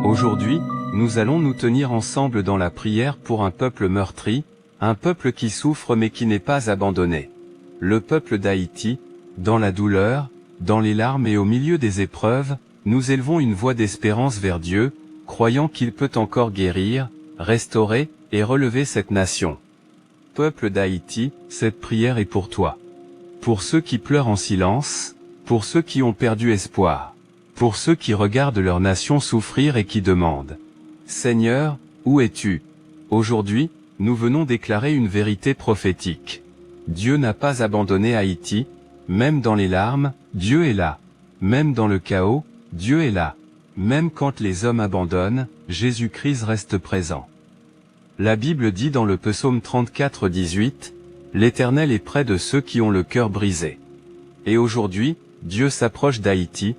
Aujourd'hui, nous allons nous tenir ensemble dans la prière pour un peuple meurtri, un peuple qui souffre mais qui n'est pas abandonné. Le peuple d'Haïti, dans la douleur, dans les larmes et au milieu des épreuves, nous élevons une voix d'espérance vers Dieu, croyant qu'il peut encore guérir, restaurer, et relever cette nation. Peuple d'Haïti, cette prière est pour toi. Pour ceux qui pleurent en silence, pour ceux qui ont perdu espoir, pour ceux qui regardent leur nation souffrir et qui demandent « Seigneur, où es-tu » Aujourd'hui, nous venons déclarer une vérité prophétique. Dieu n'a pas abandonné Haïti, même dans les larmes, Dieu est là. Même dans le chaos, Dieu est là. Même quand les hommes abandonnent, Jésus-Christ reste présent. La Bible dit dans le psaume 34, 18, « L'Éternel est près de ceux qui ont le cœur brisé. » Et aujourd'hui, Dieu s'approche d'Haïti.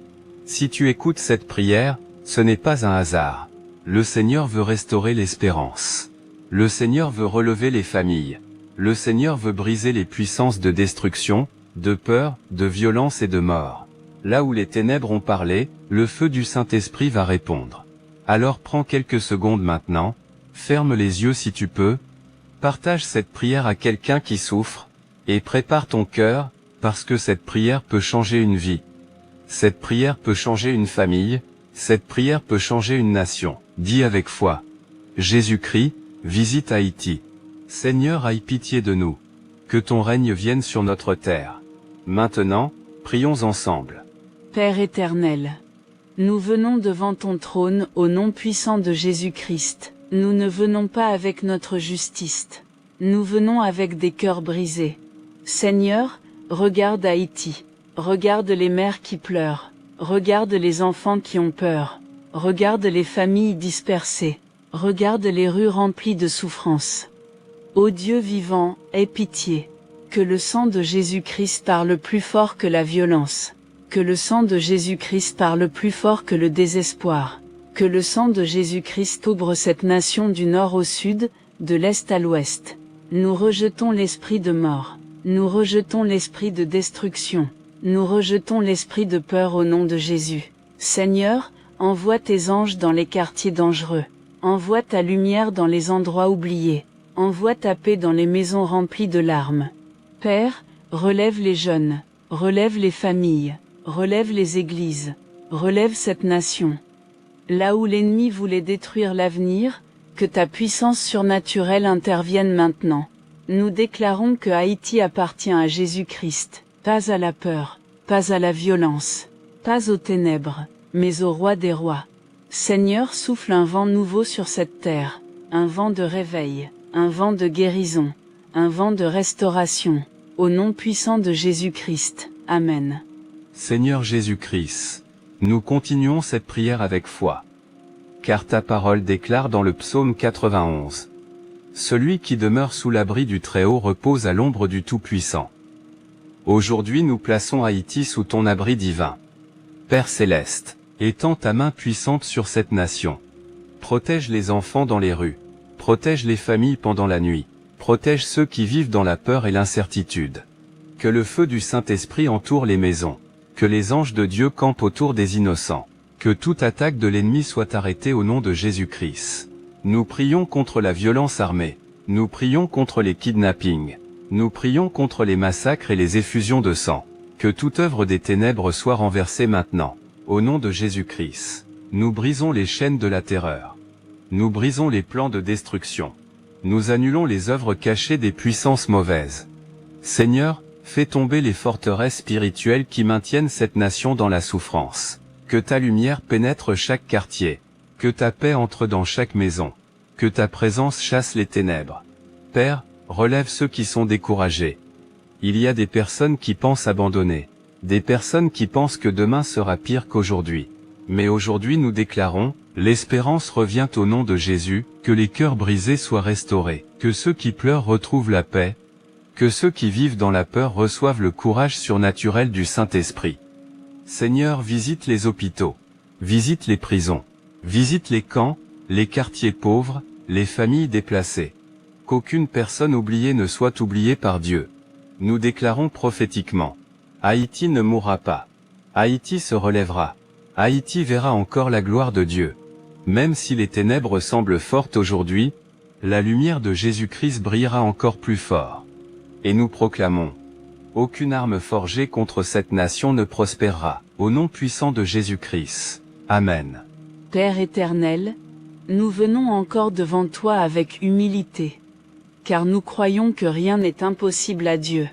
Si tu écoutes cette prière, ce n'est pas un hasard. Le Seigneur veut restaurer l'espérance. Le Seigneur veut relever les familles. Le Seigneur veut briser les puissances de destruction, de peur, de violence et de mort. Là où les ténèbres ont parlé, le feu du Saint-Esprit va répondre. Alors prends quelques secondes maintenant, ferme les yeux si tu peux, partage cette prière à quelqu'un qui souffre, et prépare ton cœur, parce que cette prière peut changer une vie. Cette prière peut changer une famille, cette prière peut changer une nation. Dis avec foi. Jésus-Christ, visite Haïti. Seigneur, aie pitié de nous. Que ton règne vienne sur notre terre. Maintenant, prions ensemble. Père éternel, nous venons devant ton trône au nom puissant de Jésus-Christ. Nous ne venons pas avec notre justice. Nous venons avec des cœurs brisés. Seigneur, regarde Haïti. Regarde les mères qui pleurent. Regarde les enfants qui ont peur. Regarde les familles dispersées. Regarde les rues remplies de souffrance. Ô Dieu vivant, aie pitié. Que le sang de Jésus-Christ parle plus fort que la violence. Que le sang de Jésus-Christ parle plus fort que le désespoir. Que le sang de Jésus-Christ ouvre cette nation du nord au sud, de l'est à l'ouest. Nous rejetons l'esprit de mort. Nous rejetons l'esprit de destruction. Nous rejetons l'esprit de peur au nom de Jésus. Seigneur, envoie tes anges dans les quartiers dangereux. Envoie ta lumière dans les endroits oubliés. Envoie ta paix dans les maisons remplies de larmes. Père, relève les jeunes, relève les familles, relève les églises, relève cette nation. Là où l'ennemi voulait détruire l'avenir, que ta puissance surnaturelle intervienne maintenant. Nous déclarons que Haïti appartient à Jésus-Christ, pas à la peur, pas à la violence, pas aux ténèbres, mais au roi des rois. Seigneur, souffle un vent nouveau sur cette terre, un vent de réveil, un vent de guérison, un vent de restauration, au nom puissant de Jésus-Christ. Amen. Seigneur Jésus-Christ, nous continuons cette prière avec foi. Car ta parole déclare dans le psaume 91. Celui qui demeure sous l'abri du Très-Haut repose à l'ombre du Tout-Puissant. Aujourd'hui nous plaçons Haïti sous ton abri divin. Père céleste, étends ta main puissante sur cette nation. Protège les enfants dans les rues. Protège les familles pendant la nuit. Protège ceux qui vivent dans la peur et l'incertitude. Que le feu du Saint-Esprit entoure les maisons. Que les anges de Dieu campent autour des innocents. Que toute attaque de l'ennemi soit arrêtée au nom de Jésus-Christ. Nous prions contre la violence armée. Nous prions contre les kidnappings. Nous prions contre les massacres et les effusions de sang. Que toute œuvre des ténèbres soit renversée maintenant. Au nom de Jésus-Christ. Nous brisons les chaînes de la terreur. Nous brisons les plans de destruction. Nous annulons les œuvres cachées des puissances mauvaises. Seigneur, fais tomber les forteresses spirituelles qui maintiennent cette nation dans la souffrance. Que ta lumière pénètre chaque quartier. Que ta paix entre dans chaque maison. Que ta présence chasse les ténèbres. Père, relève ceux qui sont découragés. Il y a des personnes qui pensent abandonner. Des personnes qui pensent que demain sera pire qu'aujourd'hui. Mais aujourd'hui nous déclarons, l'espérance revient au nom de Jésus, que les cœurs brisés soient restaurés, que ceux qui pleurent retrouvent la paix, que ceux qui vivent dans la peur reçoivent le courage surnaturel du Saint-Esprit. Seigneur, visite les hôpitaux, visite les prisons, visite les camps, les quartiers pauvres, les familles déplacées. Qu'aucune personne oubliée ne soit oubliée par Dieu. Nous déclarons prophétiquement, Haïti ne mourra pas. Haïti se relèvera. Haïti verra encore la gloire de Dieu. Même si les ténèbres semblent fortes aujourd'hui, la lumière de Jésus-Christ brillera encore plus fort. Et nous proclamons: aucune arme forgée contre cette nation ne prospérera, au nom puissant de Jésus-Christ. Amen. Père éternel, nous venons encore devant toi avec humilité. Car nous croyons que rien n'est impossible à Dieu.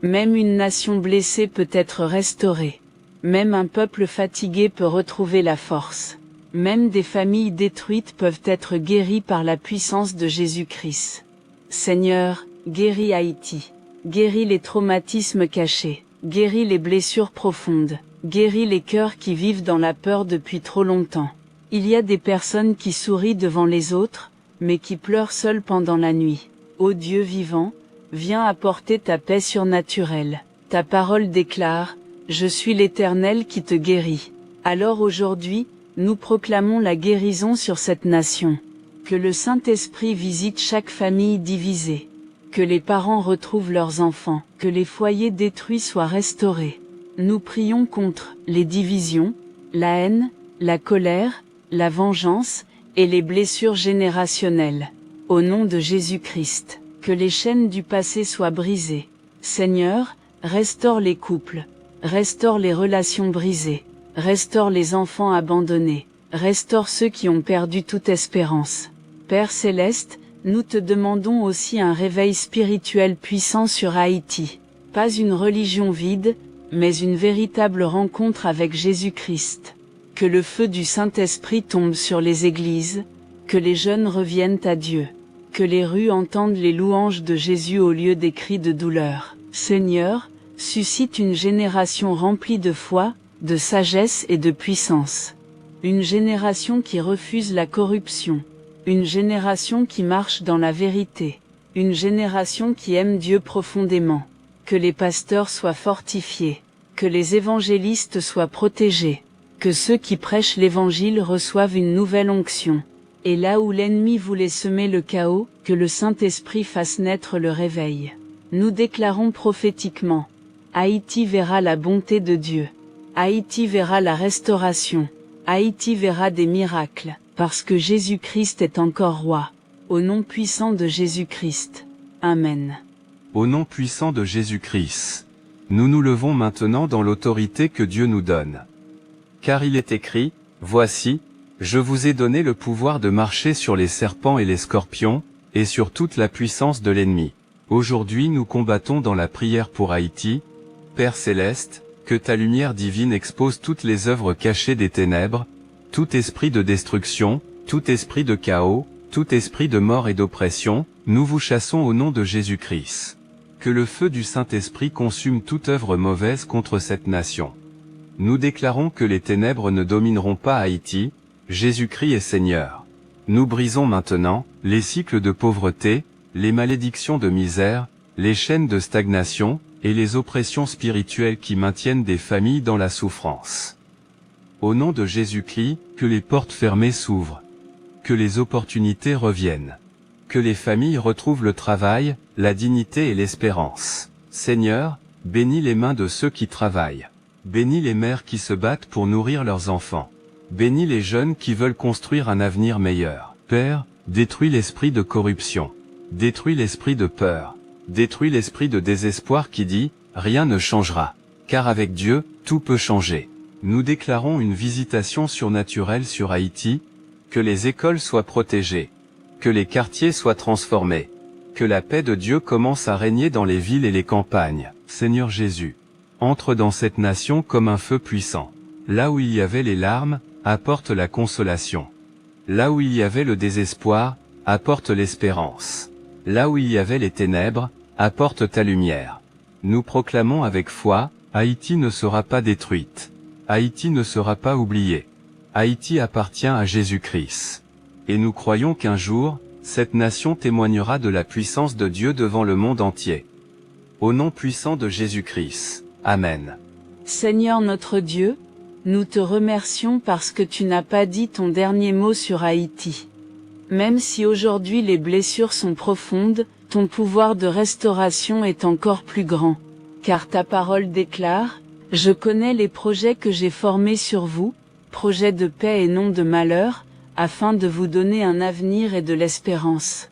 Même une nation blessée peut être restaurée. Même un peuple fatigué peut retrouver la force. Même des familles détruites peuvent être guéries par la puissance de Jésus-Christ. Seigneur, guéris Haïti. Guéris les traumatismes cachés. Guéris les blessures profondes. Guéris les cœurs qui vivent dans la peur depuis trop longtemps. Il y a des personnes qui sourient devant les autres, mais qui pleurent seules pendant la nuit. Ô Dieu vivant, viens apporter ta paix surnaturelle. Ta parole déclare: je suis l'Éternel qui te guérit. Alors aujourd'hui, nous proclamons la guérison sur cette nation. Que le Saint-Esprit visite chaque famille divisée. Que les parents retrouvent leurs enfants. Que les foyers détruits soient restaurés. Nous prions contre les divisions, la haine, la colère, la vengeance, et les blessures générationnelles. Au nom de Jésus-Christ, que les chaînes du passé soient brisées. Seigneur, restaure les couples, restaure les relations brisées, restaure les enfants abandonnés, restaure ceux qui ont perdu toute espérance. Père Céleste, nous te demandons aussi un réveil spirituel puissant sur Haïti. Pas une religion vide, mais une véritable rencontre avec Jésus-Christ. Que le feu du Saint-Esprit tombe sur les églises, que les jeunes reviennent à Dieu, que les rues entendent les louanges de Jésus au lieu des cris de douleur. Seigneur, suscite une génération remplie de foi, de sagesse et de puissance. Une génération qui refuse la corruption. Une génération qui marche dans la vérité. Une génération qui aime Dieu profondément. Que les pasteurs soient fortifiés. Que les évangélistes soient protégés. Que ceux qui prêchent l'évangile reçoivent une nouvelle onction. Et là où l'ennemi voulait semer le chaos, que le Saint-Esprit fasse naître le réveil. Nous déclarons prophétiquement: Haïti verra la bonté de Dieu. Haïti verra la restauration. Haïti verra des miracles, parce que Jésus-Christ est encore roi. Au nom puissant de Jésus-Christ. Amen. Au nom puissant de Jésus-Christ, nous nous levons maintenant dans l'autorité que Dieu nous donne. Car il est écrit: voici, je vous ai donné le pouvoir de marcher sur les serpents et les scorpions, et sur toute la puissance de l'ennemi. Aujourd'hui nous combattons dans la prière pour Haïti. Père Céleste, que ta lumière divine expose toutes les œuvres cachées des ténèbres, tout esprit de destruction, tout esprit de chaos, tout esprit de mort et d'oppression, nous vous chassons au nom de Jésus-Christ. Que le feu du Saint-Esprit consume toute œuvre mauvaise contre cette nation. Nous déclarons que les ténèbres ne domineront pas Haïti, Jésus-Christ est Seigneur. Nous brisons maintenant les cycles de pauvreté, les malédictions de misère, les chaînes de stagnation, et les oppressions spirituelles qui maintiennent des familles dans la souffrance. Au nom de Jésus-Christ, que les portes fermées s'ouvrent. Que les opportunités reviennent. Que les familles retrouvent le travail, la dignité et l'espérance. Seigneur, bénis les mains de ceux qui travaillent. Bénis les mères qui se battent pour nourrir leurs enfants. Bénis les jeunes qui veulent construire un avenir meilleur. Père, détruis l'esprit de corruption. Détruis l'esprit de peur. Détruis l'esprit de désespoir qui dit « rien ne changera ». Car avec Dieu, tout peut changer. Nous déclarons une visitation surnaturelle sur Haïti, que les écoles soient protégées, que les quartiers soient transformés, que la paix de Dieu commence à régner dans les villes et les campagnes. Seigneur Jésus, entre dans cette nation comme un feu puissant. Là où il y avait les larmes, apporte la consolation. Là où il y avait le désespoir, apporte l'espérance. Là où il y avait les ténèbres, apporte ta lumière. Nous proclamons avec foi, Haïti ne sera pas détruite. Haïti ne sera pas oubliée. Haïti appartient à Jésus-Christ. Et nous croyons qu'un jour, cette nation témoignera de la puissance de Dieu devant le monde entier. Au nom puissant de Jésus-Christ. Amen. Seigneur notre Dieu, nous te remercions parce que tu n'as pas dit ton dernier mot sur Haïti. Même si aujourd'hui les blessures sont profondes, ton pouvoir de restauration est encore plus grand. Car ta parole déclare: je connais les projets que j'ai formés sur vous, projets de paix et non de malheur, afin de vous donner un avenir et de l'espérance.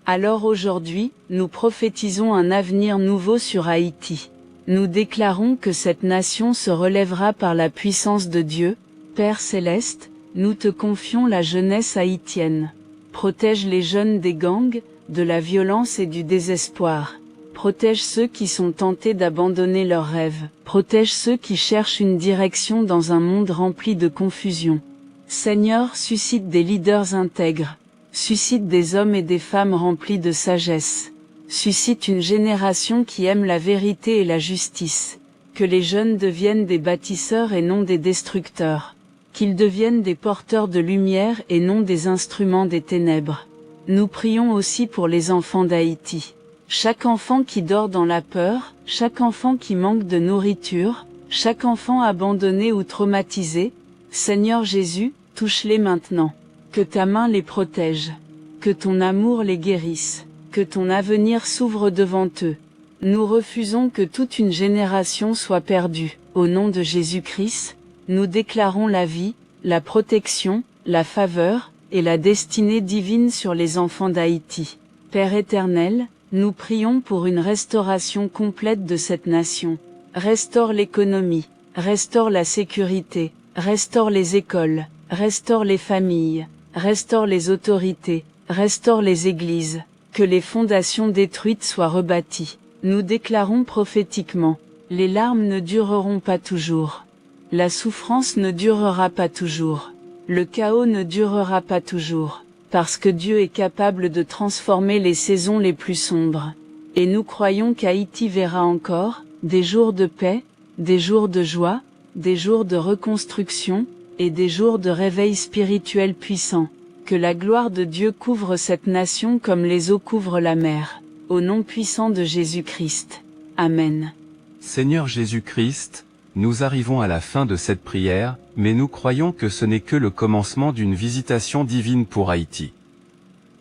Alors aujourd'hui, nous prophétisons un avenir nouveau sur Haïti. Nous déclarons que cette nation se relèvera par la puissance de Dieu. Père Céleste, nous te confions la jeunesse haïtienne. Protège les jeunes des gangs, de la violence et du désespoir. Protège ceux qui sont tentés d'abandonner leurs rêves. Protège ceux qui cherchent une direction dans un monde rempli de confusion. Seigneur, suscite des leaders intègres. Suscite des hommes et des femmes remplis de sagesse. Suscite une génération qui aime la vérité et la justice. Que les jeunes deviennent des bâtisseurs et non des destructeurs. Qu'ils deviennent des porteurs de lumière et non des instruments des ténèbres. Nous prions aussi pour les enfants d'Haïti. Chaque enfant qui dort dans la peur, chaque enfant qui manque de nourriture, chaque enfant abandonné ou traumatisé, Seigneur Jésus, touche-les maintenant. Que ta main les protège. Que ton amour les guérisse. Que ton avenir s'ouvre devant eux. Nous refusons que toute une génération soit perdue. Au nom de Jésus-Christ, nous déclarons la vie, la protection, la faveur, et la destinée divine sur les enfants d'Haïti. Père éternel, nous prions pour une restauration complète de cette nation. Restaure l'économie, restaure la sécurité, restaure les écoles, restaure les familles, restaure les autorités, restaure les églises, que les fondations détruites soient rebâties. Nous déclarons prophétiquement, les larmes ne dureront pas toujours. La souffrance ne durera pas toujours. Le chaos ne durera pas toujours. Parce que Dieu est capable de transformer les saisons les plus sombres. Et nous croyons qu'Haïti verra encore, des jours de paix, des jours de joie, des jours de reconstruction, et des jours de réveil spirituel puissant. Que la gloire de Dieu couvre cette nation comme les eaux couvrent la mer. Au nom puissant de Jésus-Christ. Amen. Seigneur Jésus-Christ, nous arrivons à la fin de cette prière, mais nous croyons que ce n'est que le commencement d'une visitation divine pour Haïti.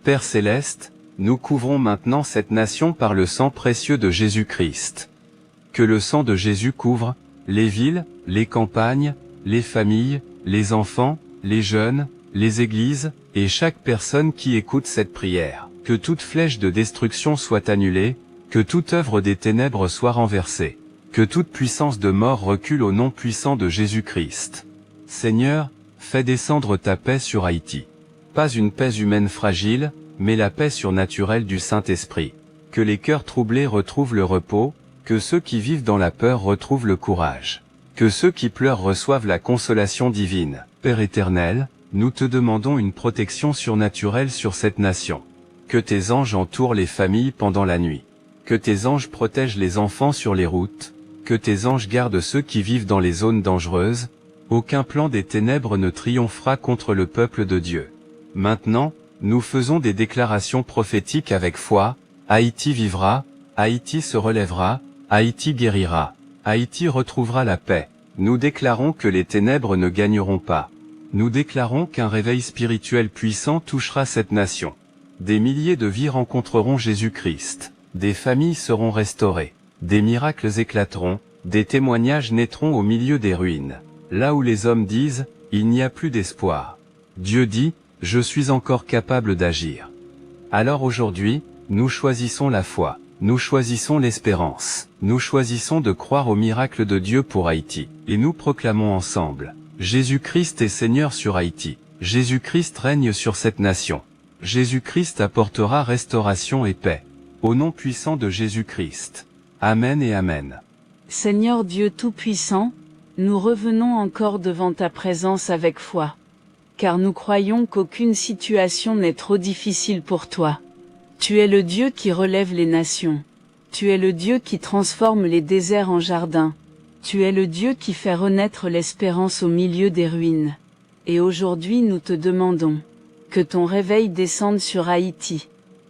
Père Céleste, nous couvrons maintenant cette nation par le sang précieux de Jésus-Christ. Que le sang de Jésus couvre les villes, les campagnes, les familles, les enfants, les jeunes, les églises, et chaque personne qui écoute cette prière. Que toute flèche de destruction soit annulée, que toute œuvre des ténèbres soit renversée. Que toute puissance de mort recule au nom puissant de Jésus-Christ. Seigneur, fais descendre ta paix sur Haïti. Pas une paix humaine fragile, mais la paix surnaturelle du Saint-Esprit. Que les cœurs troublés retrouvent le repos, que ceux qui vivent dans la peur retrouvent le courage. Que ceux qui pleurent reçoivent la consolation divine. Père éternel, nous te demandons une protection surnaturelle sur cette nation. Que tes anges entourent les familles pendant la nuit. Que tes anges protègent les enfants sur les routes. Que tes anges gardent ceux qui vivent dans les zones dangereuses. Aucun plan des ténèbres ne triomphera contre le peuple de Dieu. Maintenant, nous faisons des déclarations prophétiques avec foi. Haïti vivra, Haïti se relèvera, Haïti guérira, Haïti retrouvera la paix. Nous déclarons que les ténèbres ne gagneront pas. Nous déclarons qu'un réveil spirituel puissant touchera cette nation. Des milliers de vies rencontreront Jésus-Christ. Des familles seront restaurées. Des miracles éclateront. Des témoignages naîtront au milieu des ruines. Là où les hommes disent, il n'y a plus d'espoir. Dieu dit, je suis encore capable d'agir. Alors aujourd'hui, nous choisissons la foi. Nous choisissons l'espérance. Nous choisissons de croire au miracle de Dieu pour Haïti. Et nous proclamons ensemble. Jésus-Christ est Seigneur sur Haïti. Jésus-Christ règne sur cette nation. Jésus-Christ apportera restauration et paix. Au nom puissant de Jésus-Christ. Amen et Amen. Seigneur Dieu Tout-Puissant, nous revenons encore devant ta présence avec foi. Car nous croyons qu'aucune situation n'est trop difficile pour toi. Tu es le Dieu qui relève les nations. Tu es le Dieu qui transforme les déserts en jardins. Tu es le Dieu qui fait renaître l'espérance au milieu des ruines. Et aujourd'hui nous te demandons que ton réveil descende sur Haïti.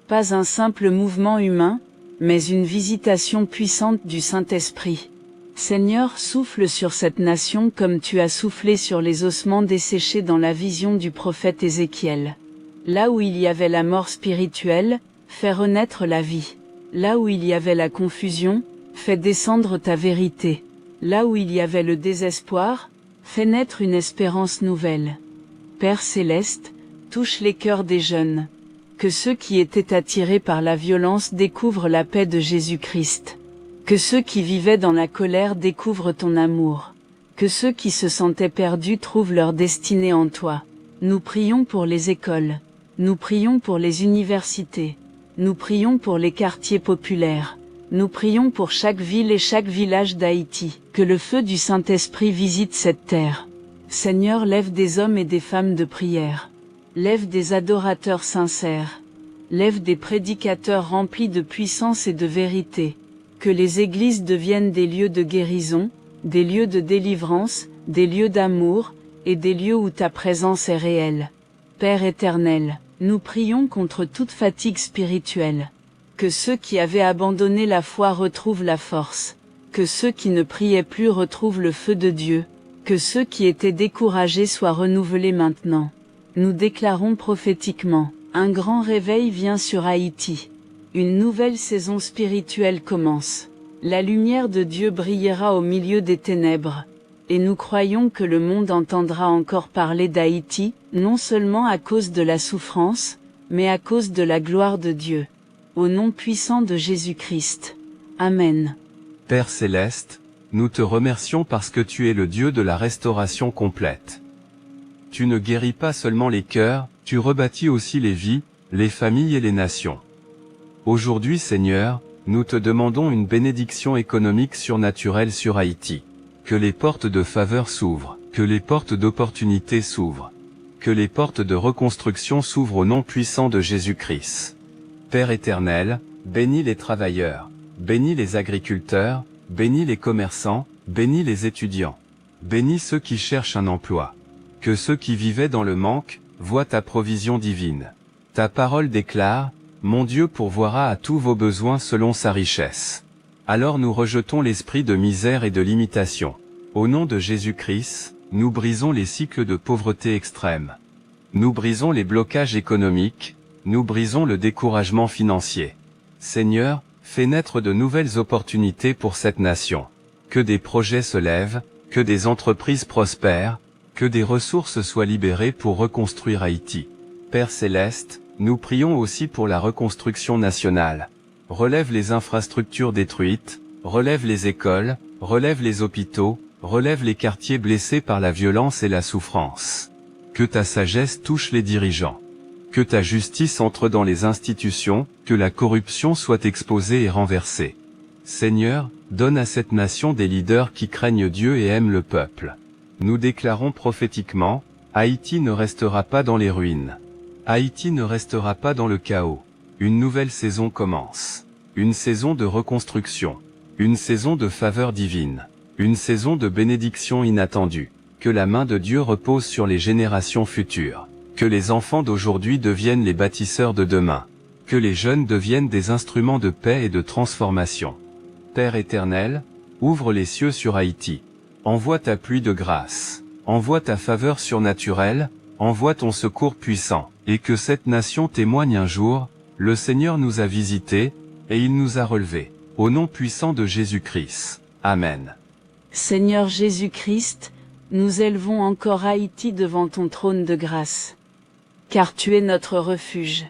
Pas un simple mouvement humain, mais une visitation puissante du Saint-Esprit. Seigneur, souffle sur cette nation comme tu as soufflé sur les ossements desséchés dans la vision du prophète Ézéchiel. Là où il y avait la mort spirituelle, fais renaître la vie. Là où il y avait la confusion, fais descendre ta vérité. Là où il y avait le désespoir, fais naître une espérance nouvelle. Père Céleste, Touche les cœurs des jeunes. Que ceux qui étaient attirés par la violence découvrent la paix de Jésus-Christ. Que ceux qui vivaient dans la colère découvrent ton amour. Que ceux qui se sentaient perdus trouvent leur destinée en toi. Nous prions pour les écoles. Nous prions pour les universités. Nous prions pour les quartiers populaires. Nous prions pour chaque ville et chaque village d'Haïti. Que le feu du Saint-Esprit visite cette terre. Seigneur, lève des hommes et des femmes de prière. Lève des adorateurs sincères. Lève des prédicateurs remplis de puissance et de vérité. Que les églises deviennent des lieux de guérison, des lieux de délivrance, des lieux d'amour, et des lieux où ta présence est réelle. Père éternel, nous prions contre toute fatigue spirituelle. Que ceux qui avaient abandonné la foi retrouvent la force. Que ceux qui ne priaient plus retrouvent le feu de Dieu. Que ceux qui étaient découragés soient renouvelés maintenant. Nous déclarons prophétiquement, un grand réveil vient sur Haïti. Une nouvelle saison spirituelle commence. La lumière de Dieu brillera au milieu des ténèbres. Et nous croyons que le monde entendra encore parler d'Haïti, non seulement à cause de la souffrance, mais à cause de la gloire de Dieu. Au nom puissant de Jésus-Christ. Amen. Père céleste, nous te remercions parce que tu es le Dieu de la restauration complète. Tu ne guéris pas seulement les cœurs, tu rebâtis aussi les vies, les familles et les nations. Aujourd'hui Seigneur, nous te demandons une bénédiction économique surnaturelle sur Haïti. Que les portes de faveur s'ouvrent, que les portes d'opportunité s'ouvrent, que les portes de reconstruction s'ouvrent au nom puissant de Jésus-Christ. Père éternel, bénis les travailleurs, bénis les agriculteurs, bénis les commerçants, bénis les étudiants, bénis ceux qui cherchent un emploi. Que ceux qui vivaient dans le manque, voient ta provision divine. Ta parole déclare, mon Dieu pourvoira à tous vos besoins selon sa richesse. Alors nous rejetons l'esprit de misère et de limitation. Au nom de Jésus-Christ, nous brisons les cycles de pauvreté extrême. Nous brisons les blocages économiques, nous brisons le découragement financier. Seigneur, fais naître de nouvelles opportunités pour cette nation. Que des projets se lèvent, que des entreprises prospèrent, que des ressources soient libérées pour reconstruire Haïti. Père céleste, nous prions aussi pour la reconstruction nationale. Relève les infrastructures détruites, relève les écoles, relève les hôpitaux, relève les quartiers blessés par la violence et la souffrance. Que ta sagesse touche les dirigeants. Que ta justice entre dans les institutions, que la corruption soit exposée et renversée. Seigneur, donne à cette nation des leaders qui craignent Dieu et aiment le peuple. Nous déclarons prophétiquement, Haïti ne restera pas dans les ruines. Haïti ne restera pas dans le chaos. Une nouvelle saison commence. Une saison de reconstruction. Une saison de faveur divine. Une saison de bénédiction inattendue. Que la main de Dieu repose sur les générations futures. Que les enfants d'aujourd'hui deviennent les bâtisseurs de demain. Que les jeunes deviennent des instruments de paix et de transformation. Père éternel, ouvre les cieux sur Haïti. Envoie ta pluie de grâce. Envoie ta faveur surnaturelle, envoie ton secours puissant. Et que cette nation témoigne un jour, le Seigneur nous a visités, et il nous a relevés. Au nom puissant de Jésus-Christ. Amen. Seigneur Jésus-Christ, nous élevons encore Haïti devant ton trône de grâce. Car tu es notre refuge.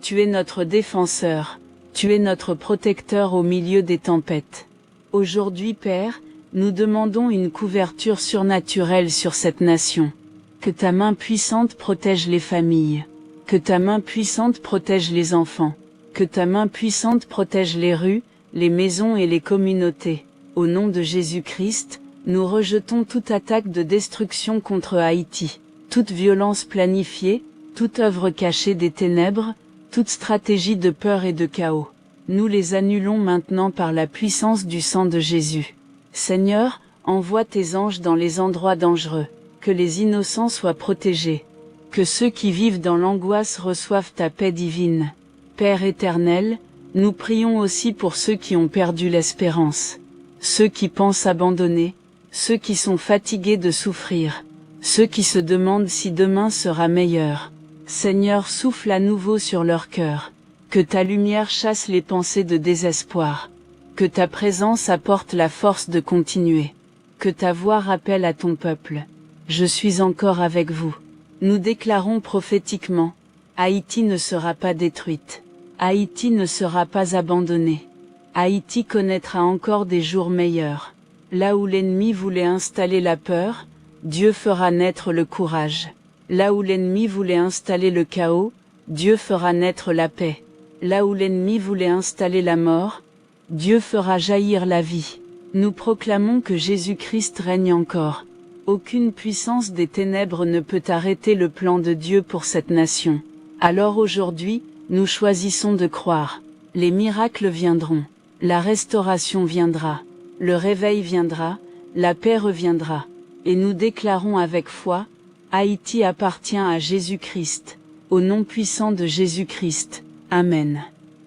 Tu es notre défenseur. Tu es notre protecteur au milieu des tempêtes. Aujourd'hui, Père, nous demandons une couverture surnaturelle sur cette nation. Que ta main puissante protège les familles. Que ta main puissante protège les enfants. Que ta main puissante protège les rues, les maisons et les communautés. Au nom de Jésus-Christ, nous rejetons toute attaque de destruction contre Haïti. Toute violence planifiée, toute œuvre cachée des ténèbres, toute stratégie de peur et de chaos. Nous les annulons maintenant par la puissance du sang de Jésus. Seigneur, envoie tes anges dans les endroits dangereux. Que les innocents soient protégés. Que ceux qui vivent dans l'angoisse reçoivent ta paix divine. Père éternel, nous prions aussi pour ceux qui ont perdu l'espérance. Ceux qui pensent abandonner. Ceux qui sont fatigués de souffrir. Ceux qui se demandent si demain sera meilleur. Seigneur, souffle à nouveau sur leur cœur. Que ta lumière chasse les pensées de désespoir. Que ta présence apporte la force de continuer. Que ta voix rappelle à ton peuple. Je suis encore avec vous. Nous déclarons prophétiquement, Haïti ne sera pas détruite. Haïti ne sera pas abandonnée. Haïti connaîtra encore des jours meilleurs. Là où l'ennemi voulait installer la peur, Dieu fera naître le courage. Là où l'ennemi voulait installer le chaos, Dieu fera naître la paix. Là où l'ennemi voulait installer la mort, Dieu fera jaillir la vie. Nous proclamons que Jésus-Christ règne encore. Aucune puissance des ténèbres ne peut arrêter le plan de Dieu pour cette nation. Alors aujourd'hui, nous choisissons de croire. Les miracles viendront. La restauration viendra. Le réveil viendra. La paix reviendra. Et nous déclarons avec foi, Haïti appartient à Jésus-Christ. Au nom puissant de Jésus-Christ. Amen.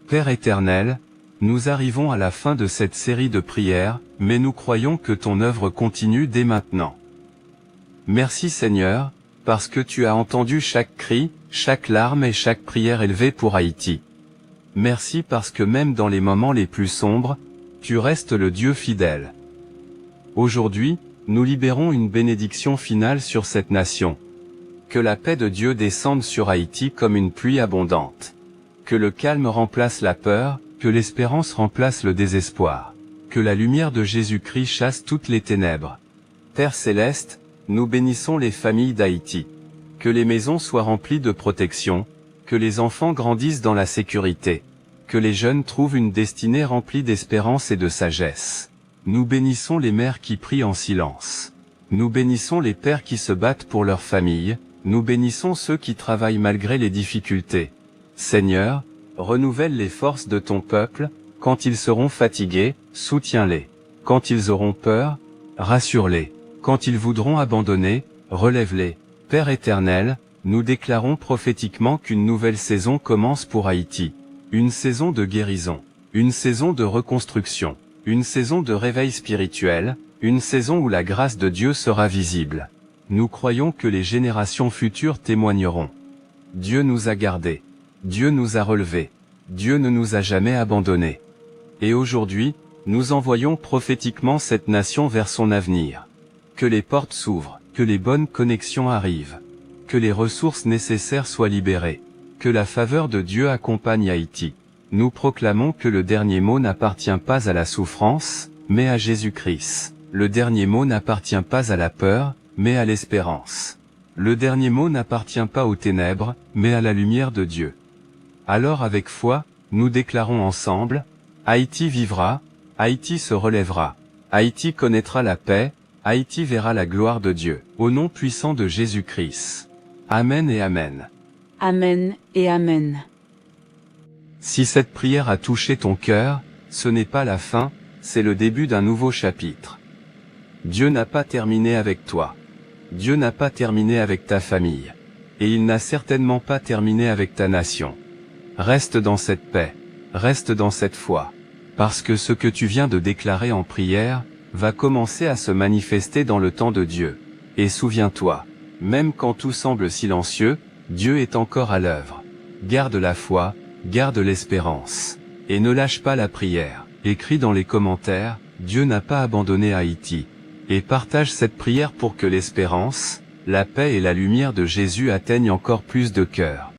Père éternel, nous arrivons à la fin de cette série de prières, mais nous croyons que ton œuvre continue dès maintenant. Merci Seigneur, parce que tu as entendu chaque cri, chaque larme et chaque prière élevée pour Haïti. Merci parce que même dans les moments les plus sombres, tu restes le Dieu fidèle. Aujourd'hui, nous libérons une bénédiction finale sur cette nation. Que la paix de Dieu descende sur Haïti comme une pluie abondante. Que le calme remplace la peur, que l'espérance remplace le désespoir. Que la lumière de Jésus-Christ chasse toutes les ténèbres. Père céleste, nous bénissons les familles d'Haïti. Que les maisons soient remplies de protection, que les enfants grandissent dans la sécurité, que les jeunes trouvent une destinée remplie d'espérance et de sagesse. Nous bénissons les mères qui prient en silence. Nous bénissons les pères qui se battent pour leur famille, nous bénissons ceux qui travaillent malgré les difficultés. Seigneur, renouvelle les forces de ton peuple, quand ils seront fatigués, soutiens-les. Quand ils auront peur, rassure-les. Quand ils voudront abandonner, relève-les. Père éternel, nous déclarons prophétiquement qu'une nouvelle saison commence pour Haïti. Une saison de guérison, une saison de reconstruction, une saison de réveil spirituel, une saison où la grâce de Dieu sera visible. Nous croyons que les générations futures témoigneront. Dieu nous a gardés. Dieu nous a relevés. Dieu ne nous a jamais abandonnés. Et aujourd'hui, nous envoyons prophétiquement cette nation vers son avenir. Que les portes s'ouvrent, que les bonnes connexions arrivent, que les ressources nécessaires soient libérées, que la faveur de Dieu accompagne Haïti. Nous proclamons que le dernier mot n'appartient pas à la souffrance, mais à Jésus-Christ. Le dernier mot n'appartient pas à la peur, mais à l'espérance. Le dernier mot n'appartient pas aux ténèbres, mais à la lumière de Dieu. Alors avec foi, nous déclarons ensemble, Haïti vivra, Haïti se relèvera, Haïti connaîtra la paix, Haïti verra la gloire de Dieu, au nom puissant de Jésus-Christ. Amen et Amen. Amen et Amen. Si cette prière a touché ton cœur, ce n'est pas la fin, c'est le début d'un nouveau chapitre. Dieu n'a pas terminé avec toi. Dieu n'a pas terminé avec ta famille. Et il n'a certainement pas terminé avec ta nation. Reste dans cette paix. Reste dans cette foi. Parce que ce que tu viens de déclarer en prière, va commencer à se manifester dans le temps de Dieu. Et souviens-toi, même quand tout semble silencieux, Dieu est encore à l'œuvre. Garde la foi, garde l'espérance. Et ne lâche pas la prière. Écris dans les commentaires, Dieu n'a pas abandonné Haïti. Et partage cette prière pour que l'espérance, la paix et la lumière de Jésus atteignent encore plus de cœurs.